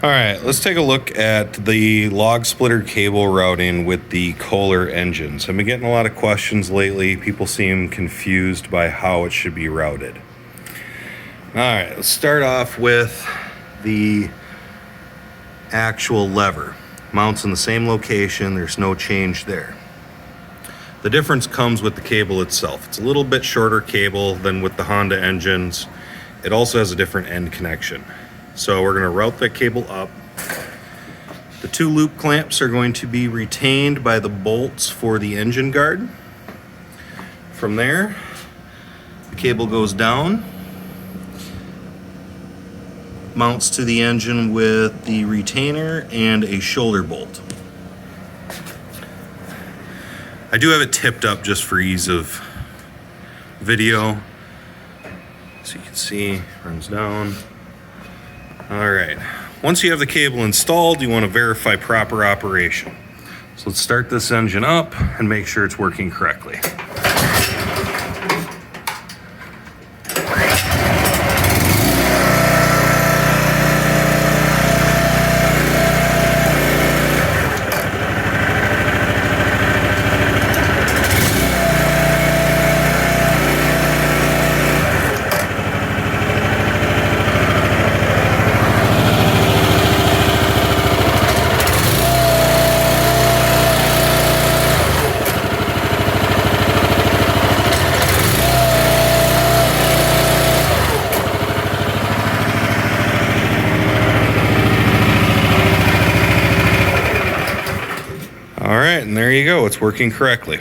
All right, let's take a look at the log splitter cable routing with the Kohler engines. I've been getting a lot of questions lately. People seem confused by how it should be routed. All right, let's start off with the actual lever. Mounts in the same location, there's no change there. The difference comes with the cable itself. It's a little bit shorter cable than with the Honda engines. It also has a different end connection. So we're going to route that cable up. The 2 loop clamps are going to be retained by the bolts for the engine guard. From there, the cable goes down, mounts to the engine with the retainer and a shoulder bolt. I do have it tipped up just for ease of video. So you can see, runs down. All right, once you have the cable installed, you want to verify proper operation. So let's start this engine up and make sure it's working correctly. All right, and there you go. It's working correctly.